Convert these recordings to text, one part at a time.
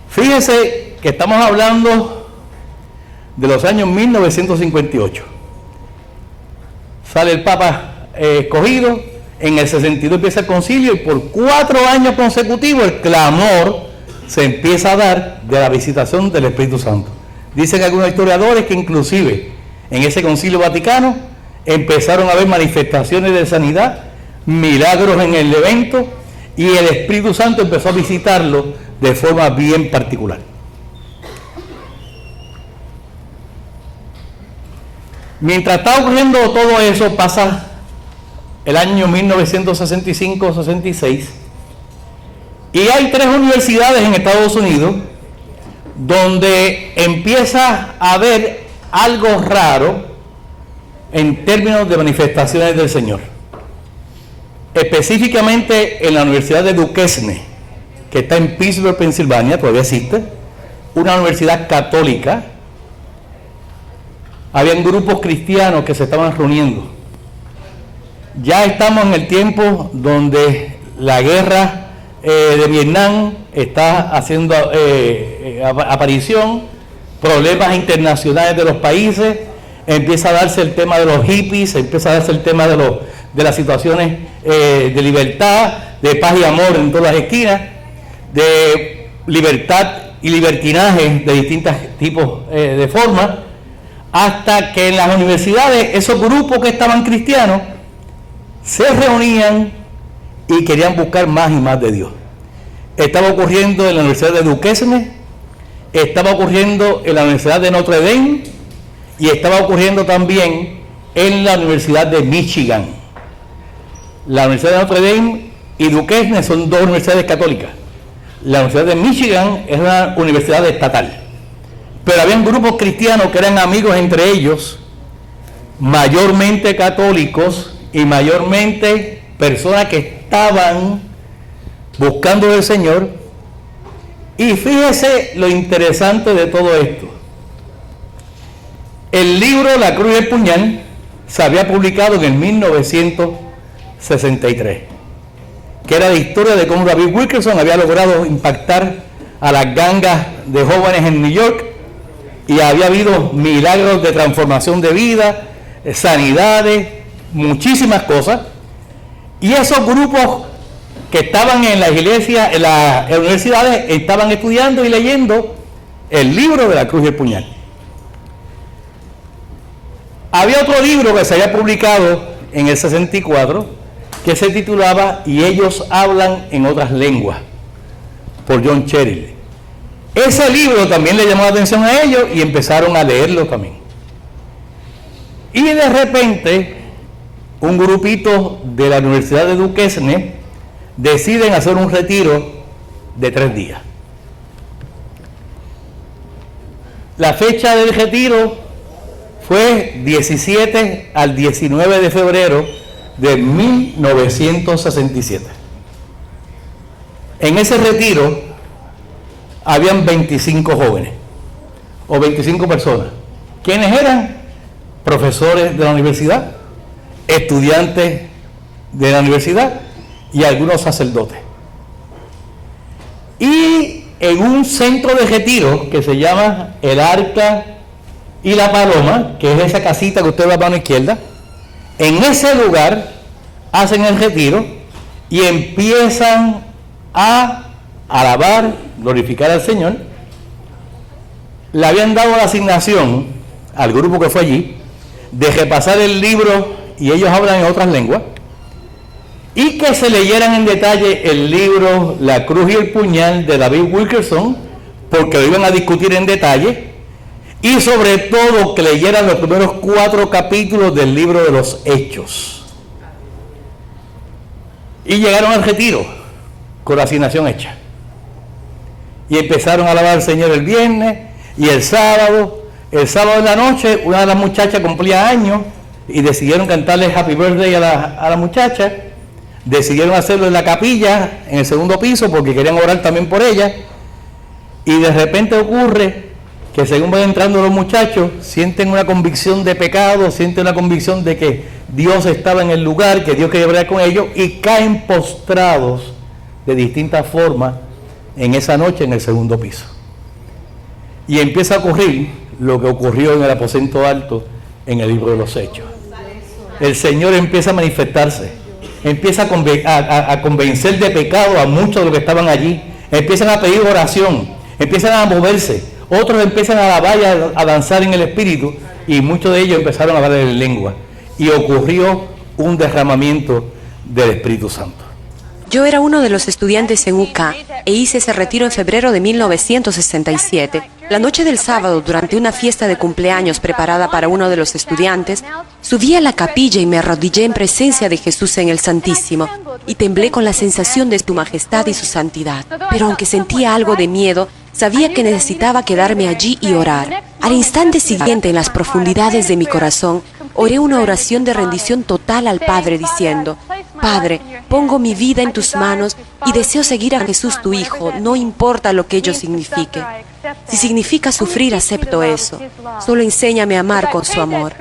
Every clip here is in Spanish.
Fíjese que estamos hablando de los años 1958. Sale el Papa escogido, en el 62 empieza el concilio y por 4 años consecutivos el clamor se empieza a dar de la visitación del Espíritu Santo. Dicen algunos historiadores que inclusive en ese concilio vaticano empezaron a haber manifestaciones de sanidad, milagros en el evento, y el Espíritu Santo empezó a visitarlo de forma bien particular. Mientras está ocurriendo todo eso, pasa el año 1965-66, y hay 3 universidades en Estados Unidos donde empieza a haber algo raro en términos de manifestaciones del Señor. Específicamente en la Universidad de Duquesne, que está en Pittsburgh, Pensilvania, todavía existe, una universidad católica. Habían grupos cristianos que se estaban reuniendo. Ya estamos en el tiempo donde la guerra de Vietnam está haciendo aparición, problemas internacionales de los países, empieza a darse el tema de los hippies, empieza a darse el tema de las situaciones de libertad, de paz y amor en todas las esquinas, de libertad y libertinaje de distintos tipos de formas, hasta que en las universidades esos grupos que estaban cristianos se reunían y querían buscar más y más de Dios. Estaba ocurriendo en la Universidad de Duquesne, estaba ocurriendo en la Universidad de Notre Dame y estaba ocurriendo también en la Universidad de Michigan. La Universidad de Notre Dame y Duquesne son 2 universidades católicas. La Universidad de Michigan es una universidad estatal. Pero habían grupos cristianos que eran amigos entre ellos, mayormente católicos y mayormente personas que estaban buscando del Señor. Y fíjese lo interesante de todo esto. El libro La Cruz y el Puñal se había publicado en el 1963, que era la historia de cómo David Wilkerson había logrado impactar a las gangas de jóvenes en New York, y había habido milagros de transformación de vida, sanidades, muchísimas cosas. Y esos grupos que estaban en las iglesias, en las universidades, estaban estudiando y leyendo el libro de La Cruz y el Puñal. Había otro libro que se había publicado en el 64 que se titulaba Y ellos hablan en otras lenguas, por John Cheryl. Ese libro también le llamó la atención a ellos y empezaron a leerlo también. Y de repente, un grupito de la Universidad de Duquesne deciden hacer un retiro de 3 días. La fecha del retiro fue 17 al 19 de febrero de 1967. En ese retiro habían 25 jóvenes o 25 personas. ¿Quiénes eran? Profesores de la universidad, estudiantes de la universidad y algunos sacerdotes. Y en un centro de retiro que se llama El Arca y la Paloma, que es esa casita que usted ve a mano izquierda, en ese lugar hacen el retiro y empiezan a alabar, glorificar al Señor. Le habían dado la asignación al grupo que fue allí de repasar el libro Y ellos hablan en otras lenguas, y que se leyeran en detalle el libro La Cruz y el Puñal de David Wilkerson, porque lo iban a discutir en detalle, y sobre todo que leyeran los primeros 4 capítulos del libro de los Hechos. Y llegaron al retiro con la asignación hecha. Y empezaron a alabar al Señor el viernes y el sábado. El sábado en la noche, una de las muchachas cumplía años y decidieron cantarle Happy Birthday a la muchacha. Decidieron hacerlo en la capilla, en el 2º piso, porque querían orar también por ella. Y de repente ocurre que según van entrando los muchachos, sienten una convicción de pecado, sienten una convicción de que Dios estaba en el lugar, que Dios quería hablar con ellos, y caen postrados de distintas formas en esa noche en el 2º piso. y empieza a ocurrir lo que ocurrió en el aposento alto en el libro de los Hechos. El Señor empieza a manifestarse, empieza a convencer de pecado a muchos de los que estaban allí, empiezan a pedir oración, empiezan a moverse, otros empiezan a alabar y a danzar en el Espíritu, y muchos de ellos empezaron a hablar en lengua, y ocurrió un derramamiento del Espíritu Santo. Yo era uno de los estudiantes en UK e hice ese retiro en febrero de 1967. La noche del sábado, durante una fiesta de cumpleaños preparada para uno de los estudiantes, subí a la capilla y me arrodillé en presencia de Jesús en el Santísimo y temblé con la sensación de su majestad y su santidad. Pero aunque sentía algo de miedo, sabía que necesitaba quedarme allí y orar. Al instante siguiente, en las profundidades de mi corazón, oré una oración de rendición total al Padre diciendo: Padre, pongo mi vida en tus manos y deseo seguir a Jesús tu Hijo, no importa lo que ello signifique. Si significa sufrir, acepto eso. Solo enséñame a amar con su amor.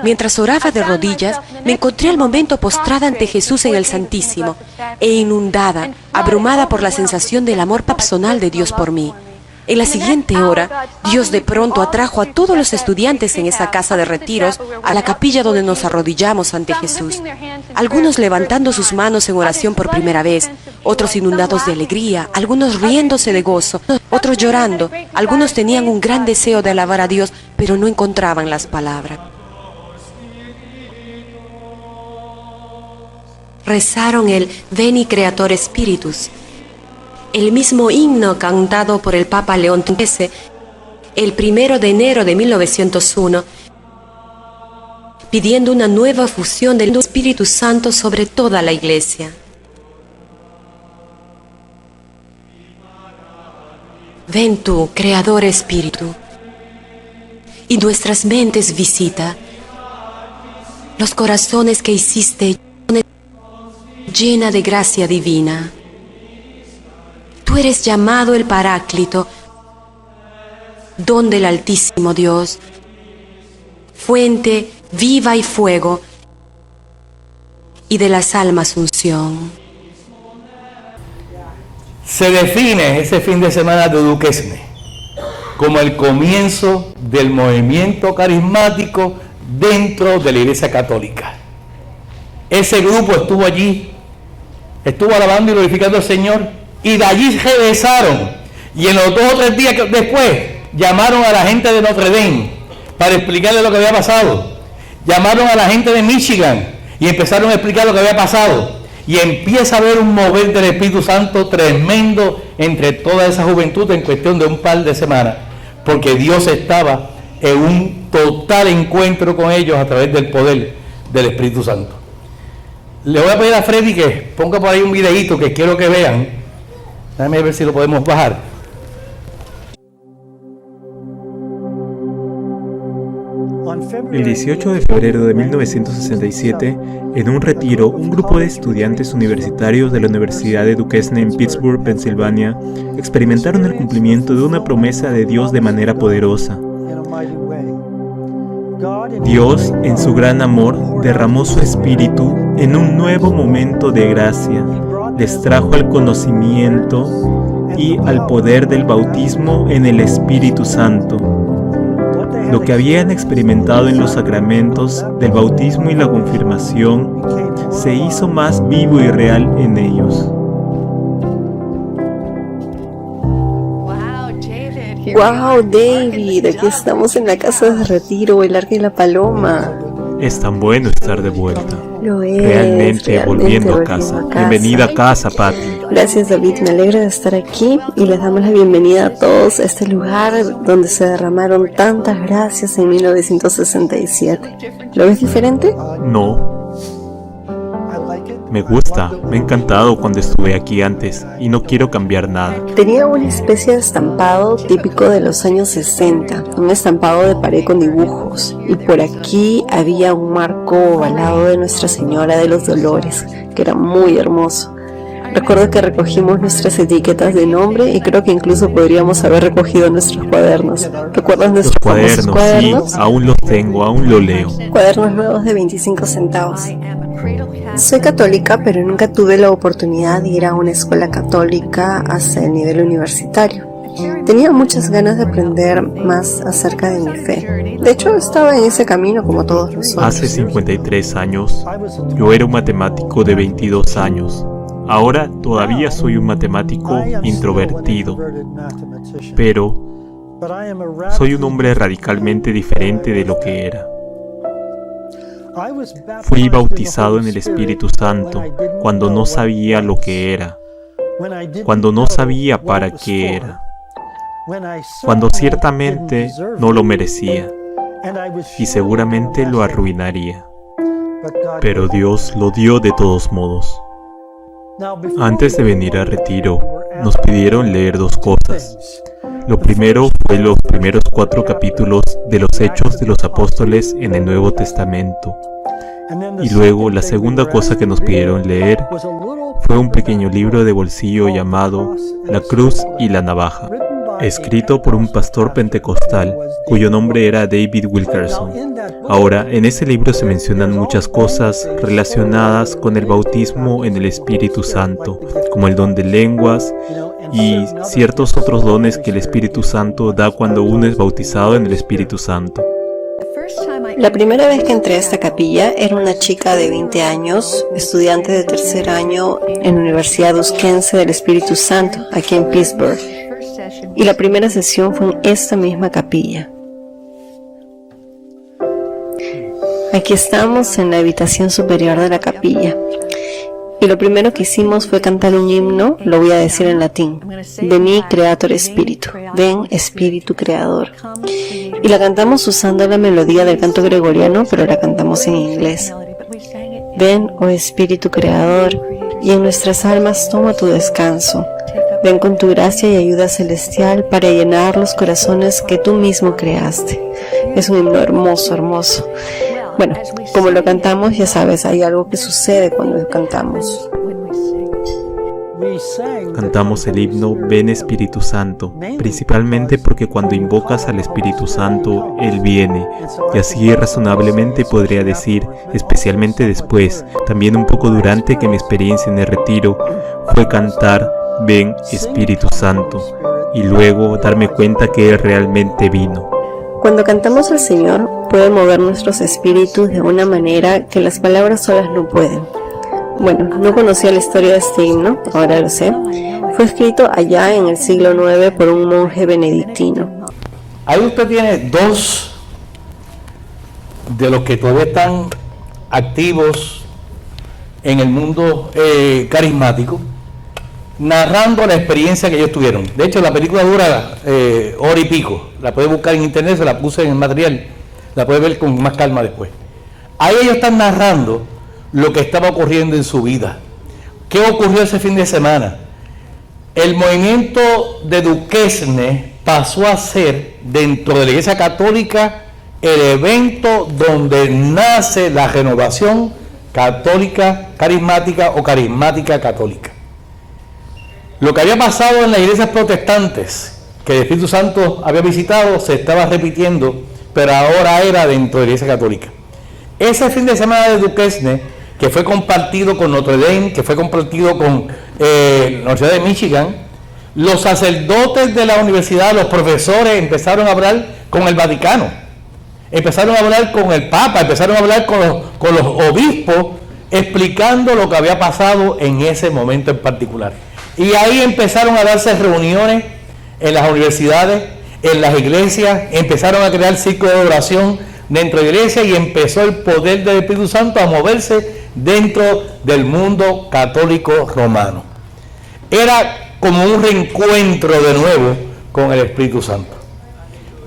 Mientras oraba de rodillas, me encontré al momento postrada ante Jesús en el Santísimo e inundada, abrumada por la sensación del amor personal de Dios por mí. En la siguiente hora, Dios de pronto atrajo a todos los estudiantes en esa casa de retiros a la capilla donde nos arrodillamos ante Jesús. Algunos levantando sus manos en oración por primera vez, otros inundados de alegría, algunos riéndose de gozo, otros llorando. Algunos tenían un gran deseo de alabar a Dios, pero no encontraban las palabras. Rezaron el Veni Creator Spiritus, el mismo himno cantado por el Papa León XIII el 1 de enero de 1901, pidiendo una nueva fusión del Espíritu Santo sobre toda la Iglesia. Ven tú, Creador Espíritu, y nuestras mentes visita, los corazones que hiciste llena de gracia divina. Tú eres llamado el Paráclito, don del Altísimo Dios, fuente viva y fuego, y de las almas unción. Se define ese fin de semana de Duquesne como el comienzo del movimiento carismático dentro de la Iglesia Católica. Ese grupo estuvo allí, estuvo alabando y glorificando al Señor, y de allí regresaron, y en los 2 o 3 días después llamaron a la gente de Notre Dame para explicarle lo que había pasado. Llamaron a la gente de Michigan y empezaron a explicar lo que había pasado, y empieza a haber un mover del Espíritu Santo tremendo entre toda esa juventud en cuestión de un par de semanas, porque Dios estaba en un total encuentro con ellos a través del poder del Espíritu Santo. Le voy a pedir a Freddy que ponga por ahí un videíto que quiero que vean. Déjame ver si lo podemos bajar. El 18 de febrero de 1967, en un retiro, un grupo de estudiantes universitarios de la Universidad de Duquesne en Pittsburgh, Pensilvania, experimentaron el cumplimiento de una promesa de Dios de manera poderosa. Dios, en su gran amor, derramó su espíritu en un nuevo momento de gracia. Les trajo al conocimiento y al poder del bautismo en el Espíritu Santo. Lo que habían experimentado en los sacramentos del bautismo y la confirmación se hizo más vivo y real en ellos. Wow, David, aquí estamos en la casa de retiro, el Arca y la Paloma. Es tan bueno estar de vuelta. Lo es, Realmente volviendo a casa. Bienvenida a casa, Patty. Gracias, David, me alegra de estar aquí y les damos la bienvenida a todos a este lugar donde se derramaron tantas gracias en 1967. ¿Lo ves diferente? No. Me gusta, me ha encantado cuando estuve aquí antes y no quiero cambiar nada. Tenía una especie de estampado típico de los años 60, un estampado de pared con dibujos, y por aquí había un marco ovalado de Nuestra Señora de los Dolores, que era muy hermoso. Recuerdo que recogimos nuestras etiquetas de nombre y creo que incluso podríamos haber recogido nuestros cuadernos. ¿Recuerdas nuestros cuadernos? Sí, aún los tengo, aún lo leo. Cuadernos nuevos de 25 centavos. Soy católica, pero nunca tuve la oportunidad de ir a una escuela católica hasta el nivel universitario. Tenía muchas ganas de aprender más acerca de mi fe. De hecho, estaba en ese camino como todos nosotros. Hace 53 años, yo era un matemático de 22 años. Ahora todavía soy un matemático introvertido, pero soy un hombre radicalmente diferente de lo que era. Fui bautizado en el Espíritu Santo cuando no sabía lo que era, cuando no sabía para qué era, cuando ciertamente no lo merecía y seguramente lo arruinaría. Pero Dios lo dio de todos modos. Antes de venir a retiro, nos pidieron leer dos cosas. Lo primero fue los primeros 4 capítulos de los Hechos de los Apóstoles en el Nuevo Testamento. Y luego la segunda cosa que nos pidieron leer fue un pequeño libro de bolsillo llamado La Cruz y la Navaja, escrito por un pastor pentecostal cuyo nombre era David Wilkerson. Ahora, en ese libro se mencionan muchas cosas relacionadas con el bautismo en el Espíritu Santo, como el don de lenguas y ciertos otros dones que el Espíritu Santo da cuando uno es bautizado en el Espíritu Santo. La primera vez que entré a esta capilla era una chica de 20 años, estudiante de tercer año en la Universidad Husquense del Espíritu Santo, aquí en Pittsburgh. Y la primera sesión fue en esta misma capilla. Aquí estamos en la habitación superior de la capilla. Y lo primero que hicimos fue cantar un himno, lo voy a decir en latín. Veni Creator Spiritu, ven Espíritu Creador. Y la cantamos usando la melodía del canto gregoriano, pero la cantamos en inglés. Ven, oh Espíritu Creador, y en nuestras almas toma tu descanso. Ven con tu gracia y ayuda celestial para llenar los corazones que tú mismo creaste. Es un himno hermoso, hermoso. Bueno, como lo cantamos, ya sabes, hay algo que sucede cuando cantamos. Cantamos el himno Ven Espíritu Santo, principalmente porque cuando invocas al Espíritu Santo, Él viene, y así razonablemente podría decir, especialmente después, también un poco durante que mi experiencia en el retiro, fue cantar Ven Espíritu Santo, y luego darme cuenta que Él realmente vino. Cuando cantamos al Señor, puede mover nuestros espíritus de una manera que las palabras solas no pueden. Bueno, no conocía la historia de este himno, ahora lo sé. Fue escrito allá en el siglo IX por un monje benedictino. Ahí usted tiene dos de los que todavía están activos en el mundo carismático, narrando la experiencia que ellos tuvieron. De hecho, la película dura hora y pico. La puede buscar en internet, se la puse en el material. La puede ver con más calma después. Ahí ellos están narrando lo que estaba ocurriendo en su vida. ¿Qué ocurrió ese fin de semana? El movimiento de Duquesne pasó a ser, dentro de la Iglesia Católica, el evento donde nace la renovación católica, carismática o carismática católica. Lo que había pasado en las iglesias protestantes, que el Espíritu Santo había visitado, se estaba repitiendo, pero ahora era dentro de la Iglesia Católica. Ese fin de semana de Duquesne, que fue compartido con Notre Dame, que fue compartido con la Universidad de Michigan, los sacerdotes de la universidad, los profesores, empezaron a hablar con el Vaticano, empezaron a hablar con el Papa, empezaron a hablar con los obispos, explicando lo que había pasado en ese momento en particular. Y ahí empezaron a darse reuniones en las universidades, en las iglesias, empezaron a crear círculos de oración dentro de la iglesia y empezó el poder del Espíritu Santo a moverse dentro del mundo católico romano. Era como un reencuentro de nuevo con el Espíritu Santo.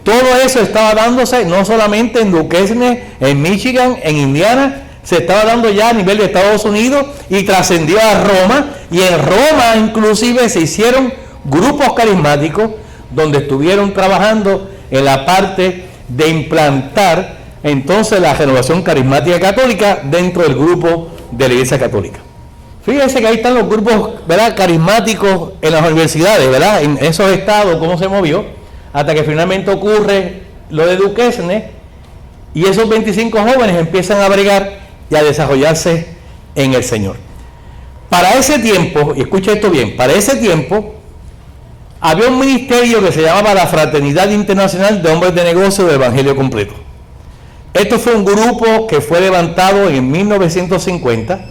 Todo eso estaba dándose no solamente en Duquesne, en Michigan, en Indiana, se estaba dando ya a nivel de Estados Unidos y trascendió a Roma, y en Roma inclusive se hicieron grupos carismáticos donde estuvieron trabajando en la parte de implantar entonces la renovación carismática católica dentro del grupo de la Iglesia Católica. Fíjense que ahí están los grupos, ¿verdad?, carismáticos en las universidades, ¿verdad?, en esos estados, cómo se movió, hasta que finalmente ocurre lo de Duquesne, y esos 25 jóvenes empiezan a bregar y a desarrollarse en el Señor. Para ese tiempo, y escucha esto bien, para ese tiempo, había un ministerio que se llamaba la Fraternidad Internacional de Hombres de Negocios del Evangelio Completo. Esto fue un grupo que fue levantado en 1950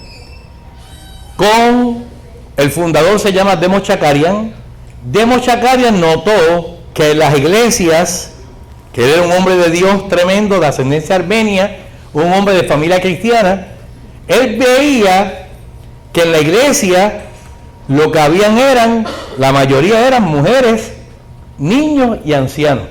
con el fundador, se llama Demos Shakarian. Demos Shakarian notó que las iglesias, que era un hombre de Dios tremendo, de ascendencia armenia, un hombre de familia cristiana, él veía que en la iglesia lo que habían la mayoría eran mujeres, niños y ancianos.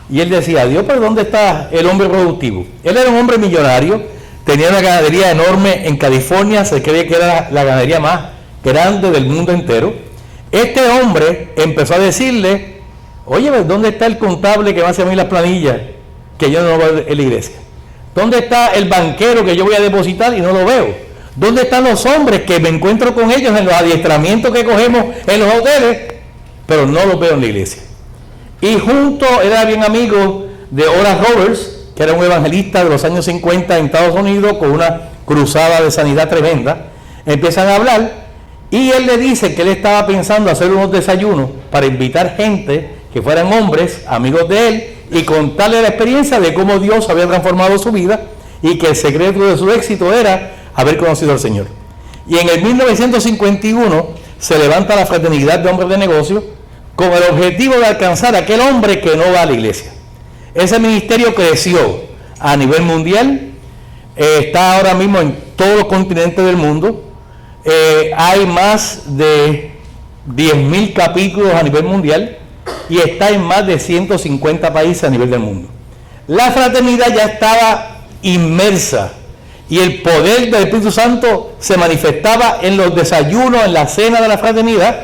Y él decía, Dios, pero ¿dónde está el hombre productivo? Él era un hombre millonario, tenía una ganadería enorme en California, se cree que era la ganadería más grande del mundo entero. Este hombre empezó a decirle, oye, ¿dónde está el contable que va a hacer a mí las planillas que yo no veo en la iglesia? ¿Dónde está el banquero que yo voy a depositar y no lo veo? ¿Dónde están los hombres que me encuentro con ellos en los adiestramientos que cogemos en los hoteles, pero no los veo en la iglesia? Y junto, era bien amigo de Oral Roberts, que era un evangelista de los años 50 en Estados Unidos, con una cruzada de sanidad tremenda. Empiezan a hablar y él le dice que él estaba pensando hacer unos desayunos para invitar gente que fueran hombres, amigos de él, y contarle la experiencia de cómo Dios había transformado su vida y que el secreto de su éxito era haber conocido al Señor. Y en el 1951 se levanta la Fraternidad de Hombres de Negocios con el objetivo de alcanzar a aquel hombre que no va a la iglesia. Ese ministerio creció a nivel mundial, está ahora mismo en todos los continentes del mundo, hay más de 10.000 capítulos a nivel mundial y está en más de 150 países a nivel del mundo. La fraternidad ya estaba inmersa y el poder del Espíritu Santo se manifestaba en los desayunos, en la cena de la fraternidad,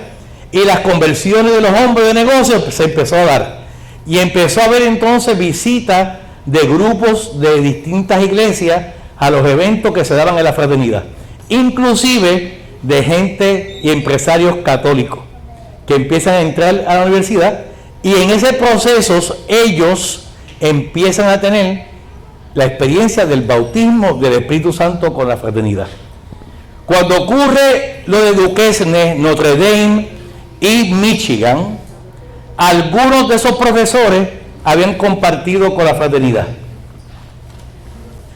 y las conversiones de los hombres de negocios se empezó a dar. Y empezó a haber entonces visitas de grupos de distintas iglesias a los eventos que se daban en la fraternidad. Inclusive de gente y empresarios católicos que empiezan a entrar a la universidad, y en ese proceso ellos empiezan a tener la experiencia del bautismo del Espíritu Santo con la fraternidad. Cuando ocurre lo de Duquesne, Notre Dame y Michigan, algunos de esos profesores habían compartido con la fraternidad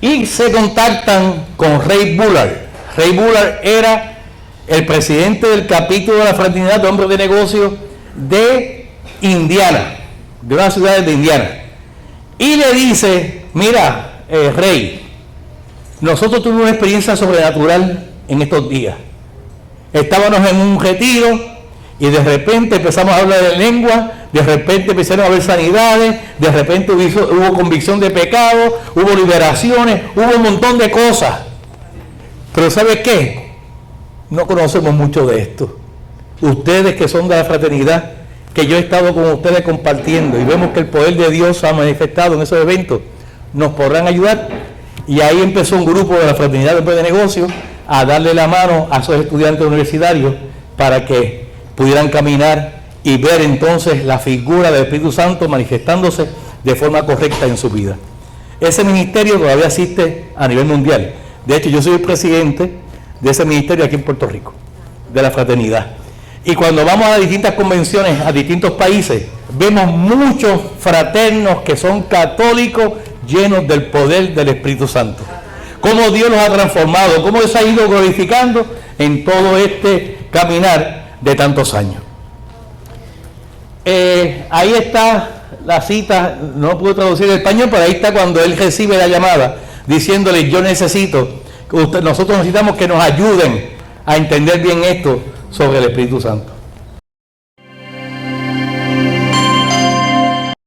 y se contactan con Ray Bullard. Ray Bullard era el presidente del capítulo de la Fraternidad de Hombres de Negocios de Indiana, de una ciudad de Indiana, y le dice, mira, Ray, nosotros tuvimos una experiencia sobrenatural en estos días. Estábamos en un retiro y de repente empezamos a hablar de lengua, de repente empezaron a haber sanidades, de repente hubo convicción de pecado, hubo liberaciones, hubo un montón de cosas. Pero ¿sabe qué? No conocemos mucho de esto. Ustedes que son de la fraternidad, que yo he estado con ustedes compartiendo y vemos que el poder de Dios se ha manifestado en esos eventos, nos podrán ayudar. Y ahí empezó un grupo de la Fraternidad de Hombres de Negocios a darle la mano a esos estudiantes universitarios para que pudieran caminar y ver entonces la figura del Espíritu Santo manifestándose de forma correcta en su vida. Ese ministerio todavía existe a nivel mundial. De hecho, yo soy el presidente de ese ministerio aquí en Puerto Rico, de la fraternidad. Y cuando vamos a distintas convenciones, a distintos países, vemos muchos fraternos que son católicos llenos del poder del Espíritu Santo. Cómo Dios los ha transformado, cómo Dios ha ido glorificando en todo este caminar de tantos años. Ahí está la cita, no puedo traducir en español, pero ahí está cuando él recibe la llamada, diciéndole, yo necesito, nosotros necesitamos que nos ayuden a entender bien esto sobre el Espíritu Santo.